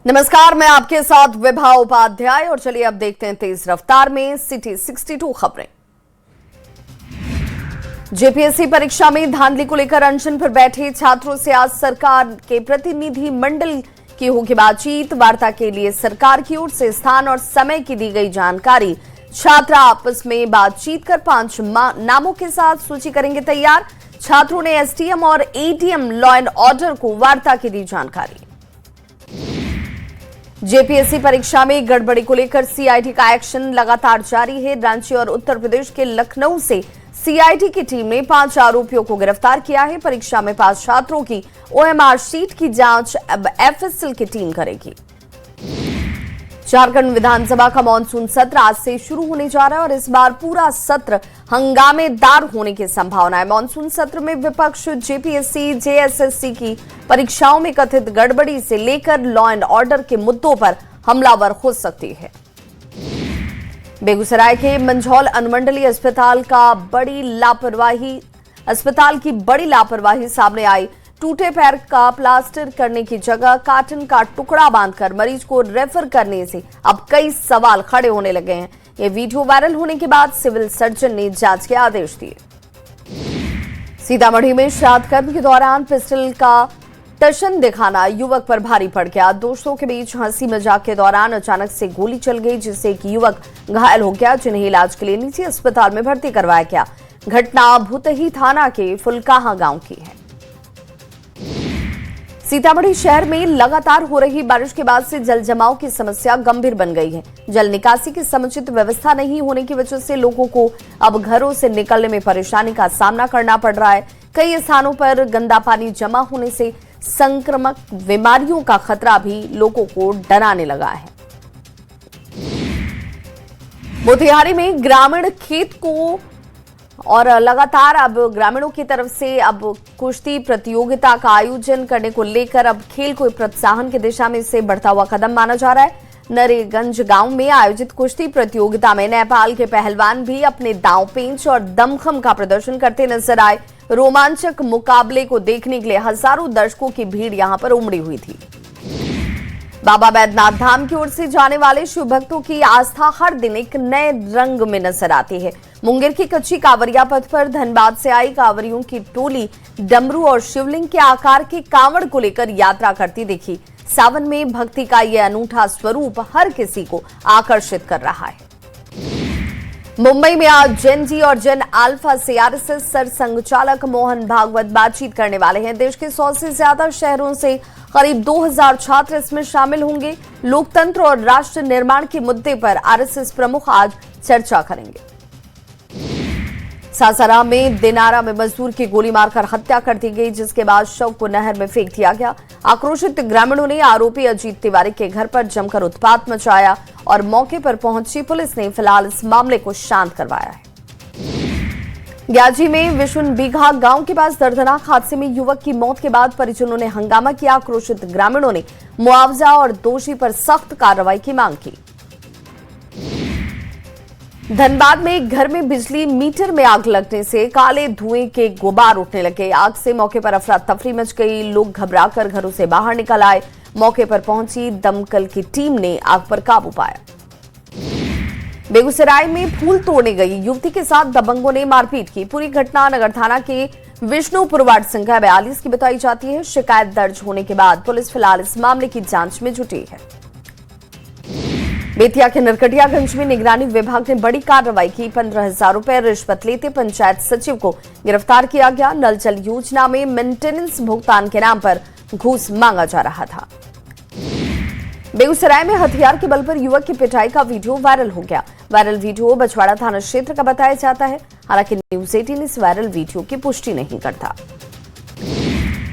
नमस्कार, मैं आपके साथ विभा उपाध्याय और चलिए अब देखते हैं तेज रफ्तार में सिटी 62 खबरें। जेपीएससी परीक्षा में धांधली को लेकर अनशन पर बैठे छात्रों से आज सरकार के प्रतिनिधि मंडल की होगी बातचीत। वार्ता के लिए सरकार की ओर से स्थान और समय की दी गई जानकारी। छात्र आपस में बातचीत कर 5 नामों के साथ सूची करेंगे तैयार। छात्रों ने एसटीएम और एटीएम लॉ एंड ऑर्डर को वार्ता की दी जानकारी। जेपीएससी परीक्षा में गड़बड़ी को लेकर सीआईडी का एक्शन लगातार जारी है। रांची और उत्तर प्रदेश के लखनऊ से सीआईडी की टीम ने 5 आरोपियों को गिरफ्तार किया है। परीक्षा में पास छात्रों की ओएमआर शीट की जांच अब एफएसएल की टीम करेगी। झारखंड विधानसभा का मानसून सत्र आज से शुरू होने जा रहा है और इस बार पूरा सत्र हंगामेदार होने की संभावना है। मानसून सत्र में विपक्ष जेपीएससी, जेएसएससी की परीक्षाओं में कथित गड़बड़ी से लेकर लॉ एंड ऑर्डर के मुद्दों पर हमलावर हो सकती है। बेगूसराय के मंझौल अनुमंडलीय अस्पताल की बड़ी लापरवाही सामने आई। टूटे पैर का प्लास्टर करने की जगह कार्टन का टुकड़ा बांधकर मरीज को रेफर करने से अब कई सवाल खड़े होने लगे हैं। ये वीडियो वायरल होने के बाद सिविल सर्जन ने जांच के आदेश दिए। सीतामढ़ी में श्राद्ध कर्म के दौरान पिस्टल का टशन दिखाना युवक पर भारी पड़ गया। दोस्तों के बीच हंसी मजाक के दौरान अचानक से गोली चल गई, जिससे एक युवक घायल हो गया, जिन्हें इलाज के लिए निजी अस्पताल में भर्ती करवाया गया। घटना भुतही थाना के फुलकाहा गांव की है। सीतामढ़ी शहर में लगातार हो रही बारिश के बाद से जल जमाव की समस्या गंभीर बन गई है। जल निकासी की समुचित व्यवस्था नहीं होने की वजह से लोगों को अब घरों से निकलने में परेशानी का सामना करना पड़ रहा है। कई स्थानों पर गंदा पानी जमा होने से संक्रामक बीमारियों का खतरा भी लोगों को डराने लगा है। मोतिहारी में ग्रामीण खेत को और लगातार अब ग्रामीणों की तरफ से अब कुश्ती प्रतियोगिता का आयोजन करने को लेकर अब खेल को प्रोत्साहन की दिशा में इसे बढ़ता हुआ कदम माना जा रहा है। नरेगंज गांव में आयोजित कुश्ती प्रतियोगिता में नेपाल के पहलवान भी अपने दांव पेंच और दमखम का प्रदर्शन करते नजर आए। रोमांचक मुकाबले को देखने के लिए हजारों दर्शकों की भीड़ यहां पर उमड़ी हुई थी। बाबा बैद्यनाथ धाम की ओर से जाने वाले शिव भक्तों की आस्था हर दिन एक नए रंग में नजर आती है। मुंगेर की कच्ची कांवरिया पथ पर धनबाद से आई कांवरियों की टोली डमरू और शिवलिंग के आकार के कांवड़ को लेकर यात्रा करती दिखी। सावन में भक्ति का यह अनूठा स्वरूप हर किसी को आकर्षित कर रहा है। मुंबई में आज जेन जी और जेन अल्फा से आरएसएस सरसंघचालक मोहन भागवत बातचीत करने वाले हैं। देश के 100 से ज्यादा शहरों से करीब 2000 छात्र इसमें शामिल होंगे। लोकतंत्र और राष्ट्र निर्माण के मुद्दे पर आरएसएस प्रमुख आज चर्चा करेंगे। सासाराम में दिनारा में मजदूर की गोली मारकर हत्या कर दी गई, जिसके बाद शव को नहर में फेंक दिया गया। आक्रोशित ग्रामीणों ने आरोपी अजीत तिवारी के घर पर जमकर उत्पात मचाया और मौके पर पहुंची पुलिस ने फिलहाल इस मामले को शांत करवाया है। ग्याजी में विशुन बीघा गांव के पास दर्दनाक हादसे में युवक की मौत के बाद परिजनों ने हंगामा किया। आक्रोशित ग्रामीणों ने मुआवजा और दोषी पर सख्त कार्रवाई की मांग की। धनबाद में एक घर में बिजली मीटर में आग लगने से काले धुएं के गुबार उठने लगे। आग से मौके पर अफरा तफरी मच गई। लोग घबराकर घरों से बाहर निकल आए। मौके पर पहुंची दमकल की टीम ने आग पर काबू पाया। बेगूसराय में फूल तोड़ने गई युवती के साथ दबंगों ने मारपीट की। पूरी घटना नगर थाना के विष्णुपुर वार्ड संख्या 42 की बताई जाती है। शिकायत दर्ज होने के बाद पुलिस फिलहाल इस मामले की जांच में जुटी है। बेतिया के नरकटियागंज में निगरानी विभाग ने बड़ी कार्रवाई की। 15,000 रुपए रिश्वत लेते पंचायत सचिव को गिरफ्तार किया गया। नल जल योजना में मेंटेनेंस भुगतान के नाम पर घूस मांगा जा रहा था। बेगूसराय में हथियार के बल पर युवक की पिटाई का वीडियो वायरल हो गया। वायरल वीडियो बछवाड़ा थाना क्षेत्र का बताया जाता है। हालांकि न्यूज 18 इस वायरल वीडियो की पुष्टि नहीं करता।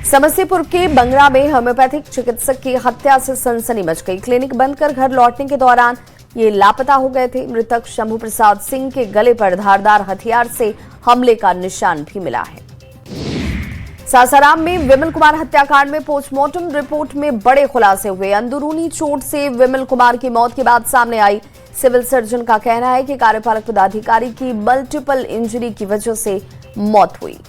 समस्तीपुर के बंगरा में होम्योपैथिक चिकित्सक की हत्या से सनसनी मच गई। क्लिनिक बंद कर घर लौटने के दौरान ये लापता हो गए थे। मृतक शंभू प्रसाद सिंह के गले पर धारदार हथियार से हमले का निशान भी मिला है। सासाराम में विमल कुमार हत्याकांड में पोस्टमार्टम रिपोर्ट में बड़े खुलासे हुए। अंदरूनी चोट से विमल कुमार की मौत की बात सामने आई। सिविल सर्जन का कहना है कि कार्यपालक पदाधिकारी की मल्टीपल इंजरी की वजह से मौत हुई।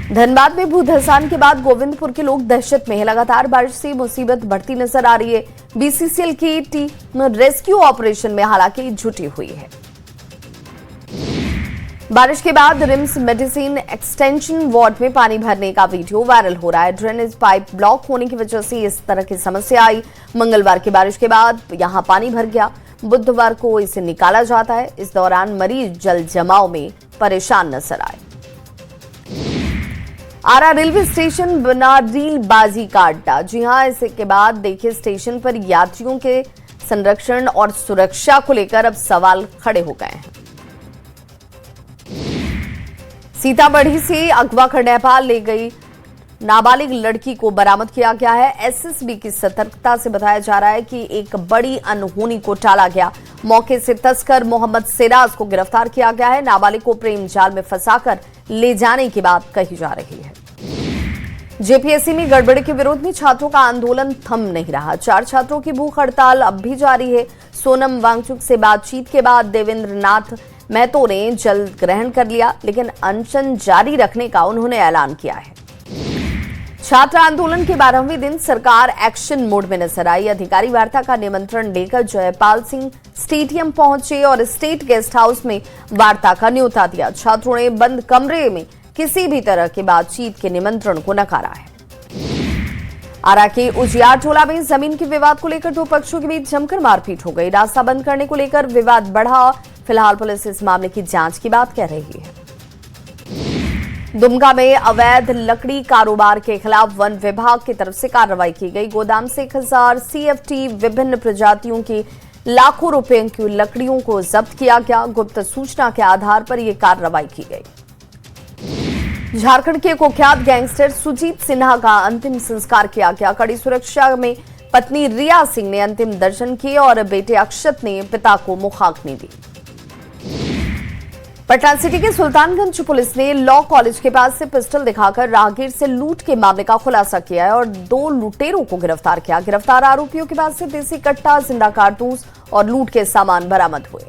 धनबाद में भूधसान के बाद गोविंदपुर के लोग दहशत में हैं। लगातार बारिश से मुसीबत बढ़ती नजर आ रही है। बीसीसीएल की टीम रेस्क्यू ऑपरेशन में हालांकि जुटी हुई है। बारिश के बाद रिम्स मेडिसिन एक्सटेंशन वार्ड में पानी भरने का वीडियो वायरल हो रहा है। ड्रेनेज पाइप ब्लॉक होने की वजह से इस तरह की समस्या आई। मंगलवार की बारिश के बाद यहां पानी भर गया। बुधवार को इसे निकाला जाता है। इस दौरान मरीज जल जमाव में परेशान नजर आए। आरा रेलवे स्टेशन बना रीलबाजी का अड्डा। जी हां, इसके बाद देखिए स्टेशन पर यात्रियों के संरक्षण और सुरक्षा को लेकर अब सवाल खड़े हो गए हैं। सीतामढ़ी से अगवा कर नेपाल ले गई नाबालिग लड़की को बरामद किया गया है। एसएसबी की सतर्कता से बताया जा रहा है कि एक बड़ी अनहोनी को टाला गया। मौके से तस्कर मोहम्मद सिराज को गिरफ्तार किया गया है। नाबालिग को प्रेम जाल में फंसाकर ले जाने की बात कही जा रही है। जेपीएससी में गड़बड़ी के विरोध में छात्रों का आंदोलन थम नहीं रहा। 4 छात्रों की भूख हड़ताल अब भी जारी है। सोनम वांगचुक से बातचीत के बाद देवेंद्र नाथ महतो ने जल ग्रहण कर लिया, लेकिन अनशन जारी रखने का उन्होंने ऐलान किया है। छात्र आंदोलन के 12वें दिन सरकार एक्शन मोड में नजर आई। अधिकारी वार्ता का निमंत्रण लेकर जयपाल सिंह स्टेडियम पहुंचे और स्टेट गेस्ट हाउस में वार्ता का न्योता दिया। छात्रों ने बंद कमरे में किसी भी तरह की बातचीत के निमंत्रण को नकारा है। आरा के उजियार टोला में जमीन के विवाद को लेकर 2 पक्षों के बीच जमकर मारपीट हो गई। रास्ता बंद करने को लेकर विवाद बढ़ा। फिलहाल पुलिस इस मामले की जांच की बात कह रही है। दुमका में अवैध लकड़ी कारोबार के खिलाफ वन विभाग की तरफ से कार्रवाई की गई। गोदाम से 1000 सीएफटी विभिन्न प्रजातियों की लाखों रुपए की लकड़ियों को जब्त किया गया। गुप्त सूचना के आधार पर यह कार्रवाई की गई। झारखंड के कुख्यात गैंगस्टर सुजीत सिन्हा का अंतिम संस्कार किया गया। कड़ी सुरक्षा में पत्नी रिया सिंह ने अंतिम दर्शन किए और बेटे अक्षत ने पिता को मुखाग्नि दी। पटना सिटी के सुल्तानगंज पुलिस ने लॉ कॉलेज के पास से पिस्टल दिखाकर राहगीर से लूट के मामले का खुलासा किया है और 2 लुटेरों को गिरफ्तार किया। गिरफ्तार आरोपियों के पास से देसी कट्टा, जिंदा कारतूस और लूट के सामान बरामद हुए।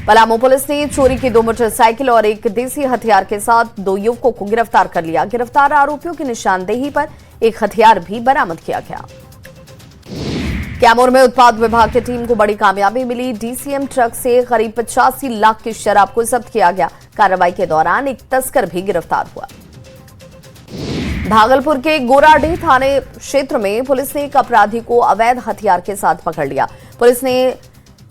पलामू पुलिस ने चोरी की 2 मोटरसाइकिल और एक देसी हथियार के साथ 2 युवकों को गिरफ्तार कर लिया। गिरफ्तार आरोपियों की निशानदेही पर एक हथियार भी बरामद किया गया। कैमूर में उत्पाद विभाग की टीम को बड़ी कामयाबी मिली। डीसीएम ट्रक से करीब 85 लाख की शराब को जब्त किया गया। कार्रवाई के दौरान एक तस्कर भी गिरफ्तार हुआ। भागलपुर के गोराडीह थाने क्षेत्र में पुलिस ने एक अपराधी को अवैध हथियार के साथ पकड़ लिया। पुलिस ने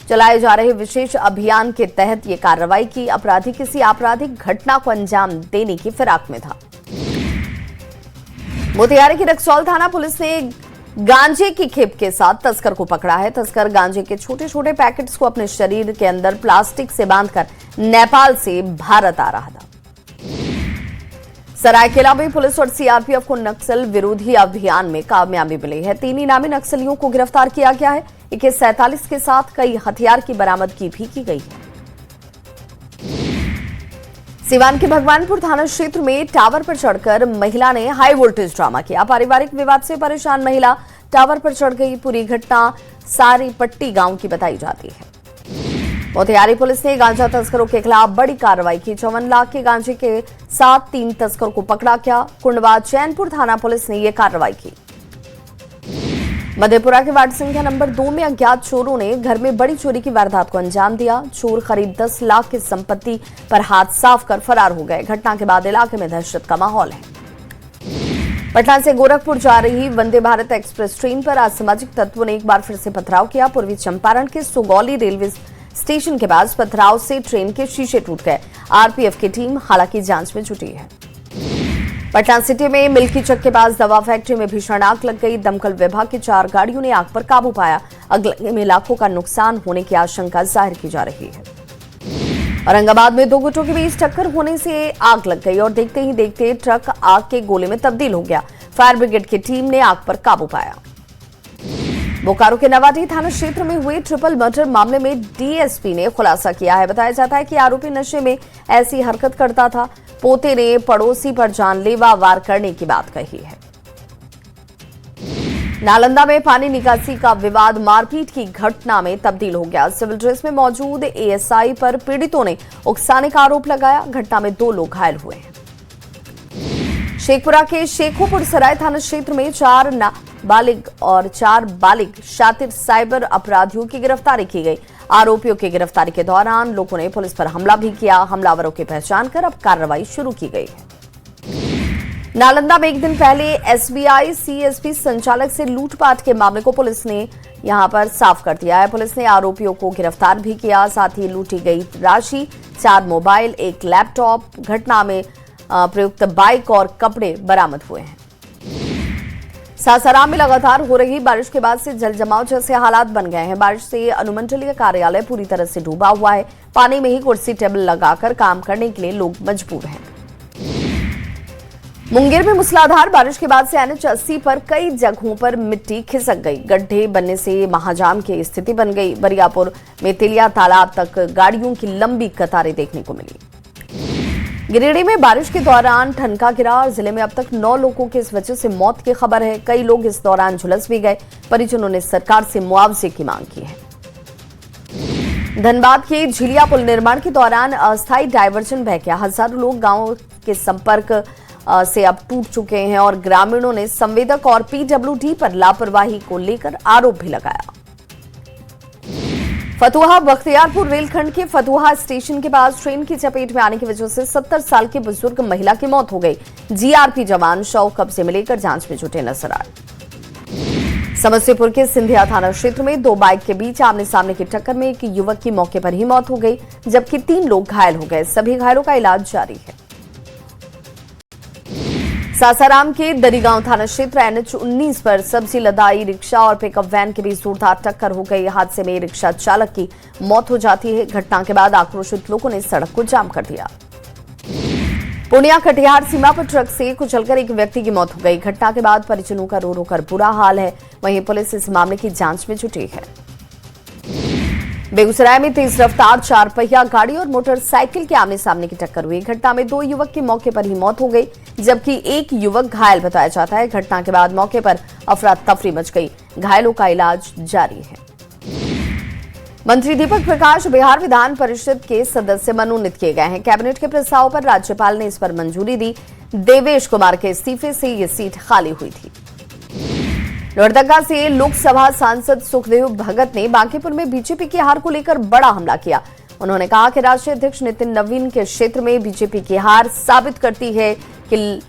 चलाए जा रहे विशेष अभियान के तहत यह कार्रवाई की। अपराधी किसी आपराधिक घटना को अंजाम देने की फिराक में था। मोतिहारी की रक्सौल थाना पुलिस ने गांजे की खेप के साथ तस्कर को पकड़ा है। तस्कर गांजे के छोटे छोटे पैकेट्स को अपने शरीर के अंदर प्लास्टिक से बांधकर नेपाल से भारत आ रहा था। सरायकेला में पुलिस और सीआरपीएफ को नक्सल विरोधी अभियान में कामयाबी मिली है। 3 इनामी नक्सलियों को गिरफ्तार किया गया है। AK-47 के साथ कई हथियार की बरामदगी भी की गई है। सिवान के भगवानपुर थाना क्षेत्र में टावर पर चढ़कर महिला ने हाई वोल्टेज ड्रामा किया। पारिवारिक विवाद से परेशान महिला टावर पर चढ़ गई। पूरी घटना सारी पट्टी गांव की बताई जाती है। मोतिहारी पुलिस ने गांजा तस्करों के खिलाफ बड़ी कार्रवाई की। 54 लाख के गांजे के साथ 3 तस्करों को पकड़ा गया। कुंडवा चैनपुर थाना पुलिस ने यह कार्रवाई की। मधेपुरा के वार्ड संख्या नंबर 2 में अज्ञात चोरों ने घर में बड़ी चोरी की वारदात को अंजाम दिया। चोर करीब 10 लाख की संपत्ति पर हाथ साफ कर फरार हो गए। घटना के बाद इलाके में दहशत का माहौल है। पटना से गोरखपुर जा रही वंदे भारत एक्सप्रेस ट्रेन पर असामाजिक तत्वों ने एक बार फिर से पथराव किया। पूर्वी चंपारण के सुगौली रेलवे स्टेशन के पास पथराव से ट्रेन के शीशे टूट गए। आरपीएफ की टीम हालांकि जांच में जुटी है। पटना सिटी में मिल्की चक के पास दवा फैक्ट्री में भीषण आग लग गई। दमकल विभाग की 4 गाड़ियों ने आग पर काबू पाया। आग लगने में लाखों का नुकसान होने की आशंका जाहिर की जा रही है। औरंगाबाद में 2 गुटों के बीच टक्कर होने से आग लग गई और देखते ही देखते ट्रक आग के गोले में तब्दील हो गया। फायर ब्रिगेड की टीम ने आग पर काबू पाया। बोकारो के नवाडीह थाना क्षेत्र में हुए ट्रिपल मर्डर मामले में डीएसपी ने खुलासा किया है। बताया जाता है कि आरोपी नशे में ऐसी हरकत करता था। पोते ने पड़ोसी पर जानलेवा वार करने की बात कही है। नालंदा में पानी निकासी का विवाद मारपीट की घटना में तब्दील हो गया। सिविल ड्रेस में मौजूद एएसआई पर पीड़ितों ने उकसाने का आरोप लगाया। घटना में 2 लोग घायल हुए हैं। शेखपुरा के शेखोपुर सराय थाना क्षेत्र में 4 नाबालिग और 4 बालिग शातिर साइबर अपराधियों की गिरफ्तारी की गई। आरोपियों की गिरफ्तारी के दौरान लोगों ने पुलिस पर हमला भी किया। हमलावरों की पहचान कर अब कार्रवाई शुरू की गई है। नालंदा में एक दिन पहले एसबीआई सीएसपी संचालक से लूटपाट के मामले को पुलिस ने यहां पर साफ कर दिया है। पुलिस ने आरोपियों को गिरफ्तार भी किया। साथ ही लूटी गई राशि 4 मोबाइल, 1 लैपटॉप, घटना में प्रयुक्त बाइक और कपड़े बरामद हुए हैं। सासाराम में लगातार हो रही बारिश के बाद से जल जमाव जैसे हालात बन गए हैं। बारिश से अनुमंडलीय कार्यालय पूरी तरह से डूबा हुआ है। पानी में ही कुर्सी टेबल लगाकर काम करने के लिए लोग मजबूर हैं। मुंगेर में मूसलाधार बारिश के बाद से एनएच 80 पर कई जगहों पर मिट्टी खिसक गई। गड्ढे बनने से महाजाम की स्थिति बन गई। बरियापुर में तेलिया तालाब तक गाड़ियों की लंबी कतारें देखने को मिली। गिरिडीह में बारिश के दौरान ठनका गिरा और जिले में अब तक 9 लोगों की इस वजह से मौत की खबर है। कई लोग इस दौरान झुलस भी गए। परिजनों ने सरकार से मुआवजे की मांग की है। धनबाद के झिलिया पुल निर्माण के दौरान अस्थायी डायवर्जन बह गया। हजारों लोग गांव के संपर्क से अब टूट चुके हैं और ग्रामीणों ने संवेदक और पीडब्ल्यूडी पर लापरवाही को लेकर आरोप भी लगाया। फतुहा बख्तियारपुर रेलखंड के फतुहा स्टेशन के पास ट्रेन की चपेट में आने की वजह से 70 साल की बुजुर्ग महिला की मौत हो गई। जीआरपी जवान शव कब्जे में लेकर जांच में जुटे नजर आए। समस्तीपुर के सिंधिया थाना क्षेत्र में 2 बाइक के बीच आमने सामने की टक्कर में एक युवक की मौके पर ही मौत हो गई, जबकि 3 लोग घायल हो गए। सभी घायलों का इलाज जारी है। सासाराम के दरीगांव थाना क्षेत्र एनएच 19 पर सब्जी लदाई रिक्शा और पिकअप वैन के बीच जोरदार टक्कर हो गई। हादसे में रिक्शा चालक की मौत हो जाती है। घटना के बाद आक्रोशित लोगों ने सड़क को जाम कर दिया। पूर्णिया कटिहार सीमा पर ट्रक से कुचलकर एक व्यक्ति की मौत हो गई। घटना के बाद परिजनों का रो रो कर बुरा हाल है। वहीं पुलिस इस मामले की जांच में जुटी है। बेगूसराय में तेज रफ्तार 4 पहिया गाड़ी और मोटरसाइकिल के आमने सामने की टक्कर हुई। घटना में 2 युवक की मौके पर ही मौत हो गई, जबकि 1 युवक घायल बताया जाता है। घटना के बाद मौके पर अफरा तफरी मच गई। घायलों का इलाज जारी है। मंत्री दीपक प्रकाश बिहार विधान परिषद के सदस्य मनोनीत किए गए हैं। कैबिनेट के प्रस्ताव पर राज्यपाल ने इस पर मंजूरी दी। देवेश कुमार के इस्तीफे से ये सीट खाली हुई थी। लोहरदगा से लोकसभा सांसद सुखदेव भगत ने बांकीपुर में बीजेपी की हार को लेकर बड़ा हमला किया। उन्होंने कहा कि राष्ट्रीय अध्यक्ष नितिन नवीन के क्षेत्र में बीजेपी की हार साबित करती है कि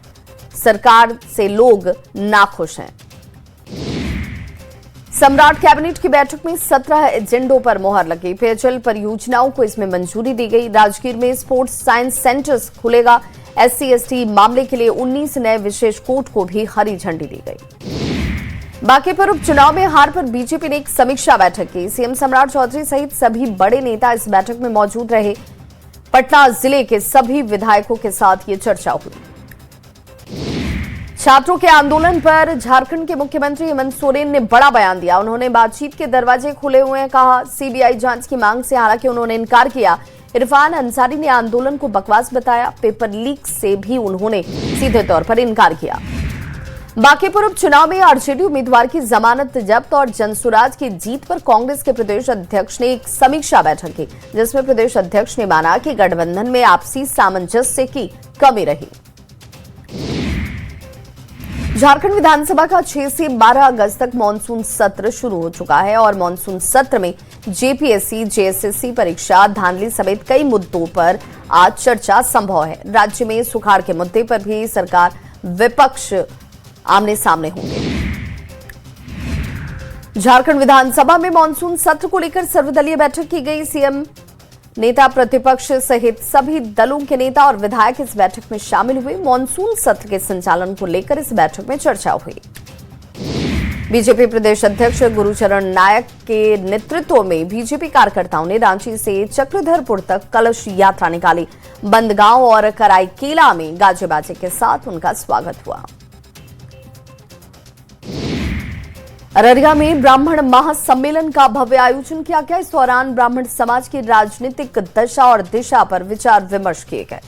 सरकार से लोग नाखुश हैं। सम्राट कैबिनेट की बैठक में 17 एजेंडों पर मोहर लगी। पेयजल परियोजनाओं को इसमें मंजूरी दी गई। राजगीर में स्पोर्ट्स साइंस सेंटर्स खुलेगा। SC/ST मामले के लिए 19 नए विशेष कोर्ट को भी हरी झंडी दी गई। बांकीपुर उपचुनाव में हार पर बीजेपी ने एक समीक्षा बैठक की। सीएम सम्राट चौधरी सहित सभी बड़े नेता इस बैठक में मौजूद रहे। पटना जिले के सभी विधायकों के साथ ये चर्चा हुई। छात्रों के आंदोलन पर झारखंड के मुख्यमंत्री हेमंत सोरेन ने बड़ा बयान दिया। उन्होंने बातचीत के दरवाजे खुले हुए हैं, कहा। सीबीआई जांच की मांग से हालांकि उन्होंने इनकार किया। इरफान अंसारी ने आंदोलन को बकवास बताया। पेपर लीक से भी उन्होंने सीधे तौर पर इनकार किया। बांकीपुर उपचुनाव में आरजेडी उम्मीदवार की जमानत जब्त और जनसुराज की जीत पर कांग्रेस के प्रदेश अध्यक्ष ने एक समीक्षा बैठक की, जिसमें प्रदेश अध्यक्ष ने माना कि गठबंधन में आपसी सामंजस्य की कमी रही। झारखंड विधानसभा का 6 से 12 अगस्त तक मानसून सत्र शुरू हो चुका है और मानसून सत्र में जेपीएससी, जेएसएससी परीक्षा, धांधली समेत कई मुद्दों पर आज चर्चा संभव है। राज्य में सुखाड़ के मुद्दे पर भी सरकार विपक्ष आमने सामने होंगे। झारखंड विधानसभा में मानसून सत्र को लेकर सर्वदलीय बैठक की गई। सीएम, नेता प्रतिपक्ष सहित सभी दलों के नेता और विधायक इस बैठक में शामिल हुए। मानसून सत्र के संचालन को लेकर इस बैठक में चर्चा हुई। बीजेपी प्रदेश अध्यक्ष गुरुचरण नायक के नेतृत्व में बीजेपी कार्यकर्ताओं ने रांची से चक्रधरपुर तक कलश यात्रा निकाली। बंदगांव और कराईकेला में गाजे बाजे के साथ उनका स्वागत हुआ। अररिया में ब्राह्मण महासम्मेलन का भव्य आयोजन किया गया। इस दौरान ब्राह्मण समाज की राजनीतिक दशा और दिशा पर विचार विमर्श किए गए।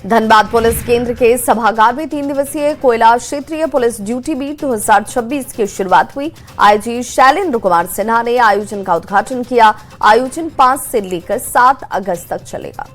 धनबाद पुलिस केंद्र के सभागार में 3 दिवसीय कोयला क्षेत्रीय पुलिस ड्यूटी बीट 2026 की शुरुआत हुई। आईजी शैलेंद्र कुमार सिन्हा ने आयोजन का उद्घाटन किया। आयोजन 5 से लेकर 7 अगस्त तक चलेगा।